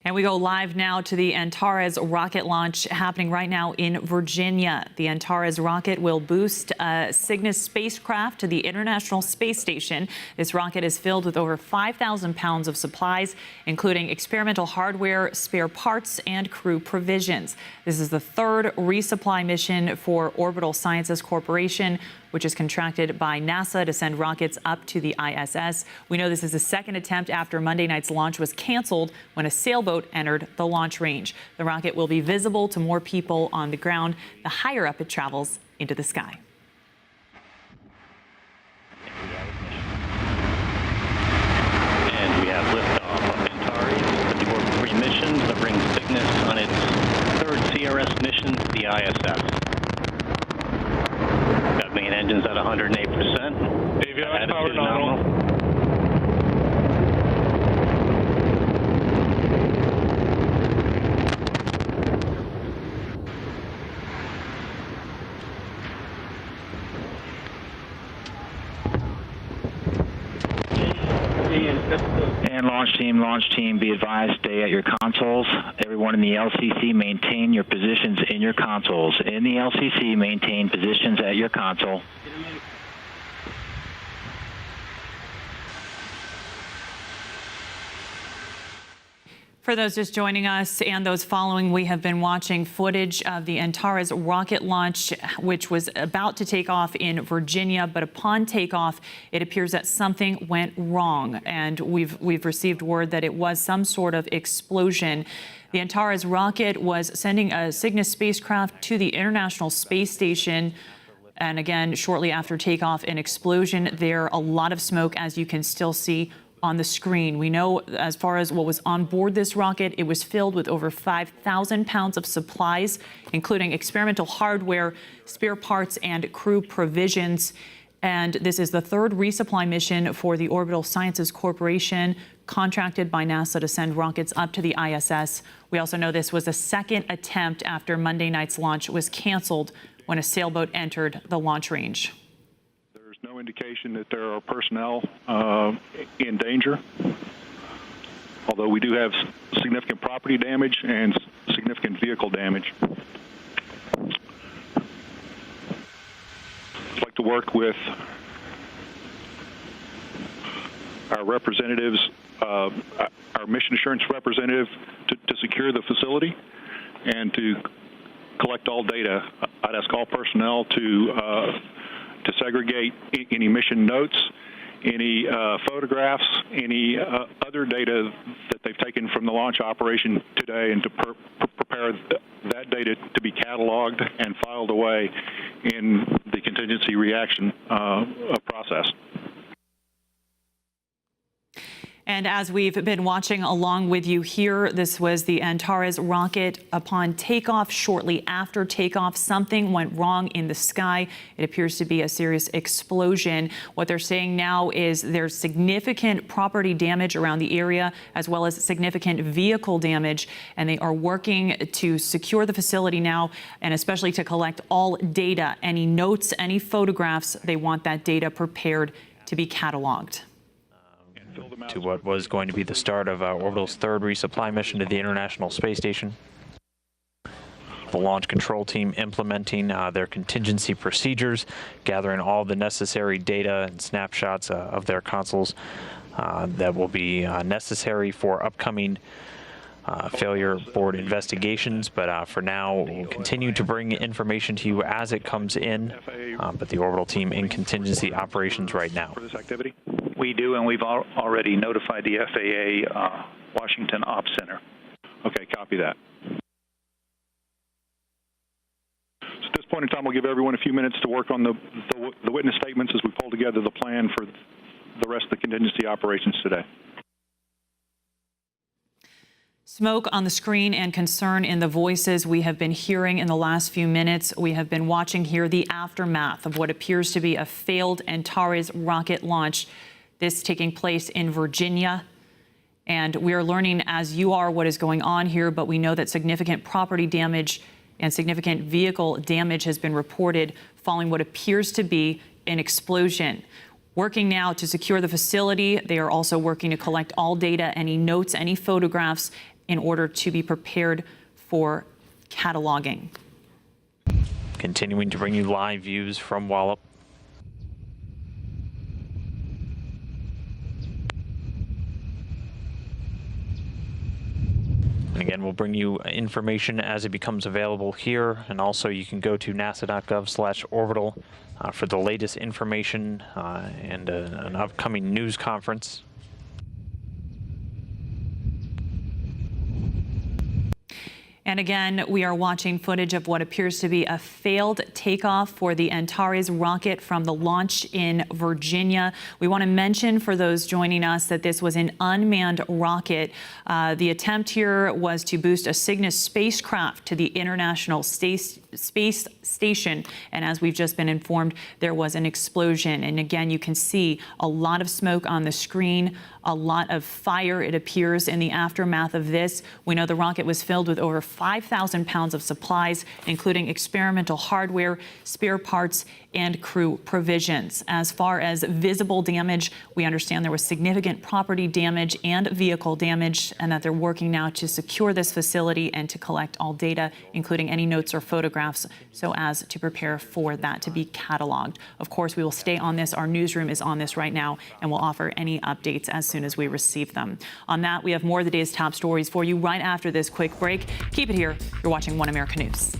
And we go live now to the Antares rocket launch happening right now in Virginia. The Antares rocket will boost Cygnus spacecraft to the International Space Station. This rocket is filled with over 5,000 pounds of supplies, including experimental hardware, spare parts, and crew provisions. This is the third resupply mission for Orbital Sciences Corporation, which is contracted by NASA to send rockets up to the ISS. We know this is the second attempt after Monday night's launch was canceled when a sailboat entered the launch range. The rocket will be visible to more people on the ground the higher up it travels into the sky. And we have liftoff of Antares, the Orbital 3 mission that brings Cygnus on its third CRS mission to the ISS. Got main engines at 108%. Avionics power nominal. And launch team, be advised, stay at your consoles. Everyone in the LCC, maintain your positions in your consoles. In the LCC, maintain positions at your console. For those just joining us and those following, we have been watching footage of the Antares rocket launch, which was about to take off in Virginia. But upon takeoff, it appears that something went wrong. And we've received word that it was some sort of explosion. The Antares rocket was sending a Cygnus spacecraft to the International Space Station. And again, shortly after takeoff, an explosion there, a lot of smoke, as you can still see on the screen. We know as far as what was on board this rocket, it was filled with over 5,000 pounds of supplies, including experimental hardware, spare parts, and crew provisions. And this is the third resupply mission for the Orbital Sciences Corporation, contracted by NASA to send rockets up to the ISS. We also know this was the second attempt after Monday night's launch was canceled when a sailboat entered the launch range. No indication that there are personnel in danger, although we do have significant property damage and significant vehicle damage. I'd like to work with our representatives, our mission assurance representative, to secure the facility and to collect all data. I'd ask all personnel to segregate any mission notes, any photographs, any other data that they've taken from the launch operation today, and to prepare that data to be cataloged and filed away in the contingency reaction process. And as we've been watching along with you here, this was the Antares rocket. Upon takeoff, shortly after takeoff, something went wrong in the sky. It appears to be a serious explosion. What they're saying now is there's significant property damage around the area, as well as significant vehicle damage. And they are working to secure the facility now, and especially to collect all data, any notes, any photographs. They want that data prepared to be cataloged. To what was going to be the start of Orbital's third resupply mission to the International Space Station. The launch control team implementing their contingency procedures, gathering all the necessary data and snapshots of their consoles that will be necessary for upcoming failure board investigations. But for now, we'll continue to bring information to you as it comes in. But the Orbital team in contingency operations right now. For this activity? We do, and we've already notified the FAA Washington Ops Center. Okay, copy that. So at this point in time, we'll give everyone a few minutes to work on the witness statements as we pull together the plan for the rest of the contingency operations today. Smoke on the screen and concern in the voices we have been hearing in the last few minutes. We have been watching here the aftermath of what appears to be a failed Antares rocket launch. This taking place in Virginia. And we are learning, as you are, what is going on here, but we know that significant property damage and significant vehicle damage has been reported following what appears to be an explosion. Working now to secure the facility. They are also working to collect all data, any notes, any photographs, in order to be prepared for cataloging. Continuing to bring you live views from Wallop. And again, we'll bring you information as it becomes available here. And also you can go to nasa.gov/orbital for the latest information and an upcoming news conference. And again, we are watching footage of what appears to be a failed takeoff for the Antares rocket from the launch in Virginia. We want to mention for those joining us that this was an unmanned rocket. The attempt here was to boost a Cygnus spacecraft to the International Space Station. And as we've just been informed, there was an explosion. And again, you can see a lot of smoke on the screen, a lot of fire, it appears, in the aftermath of this. We know the rocket was filled with over 5,000 pounds of supplies, including experimental hardware, spare parts, and crew provisions. As far as visible damage, we understand there was significant property damage and vehicle damage, and that they're working now to secure this facility and to collect all data, including any notes or photographs, so as to prepare for that to be cataloged. Of course, we will stay on this. Our newsroom is on this right now, and we'll offer any updates as soon as we receive them. On that, we have more of the day's top stories for you right after this quick break. Keep it here. You're watching One America News.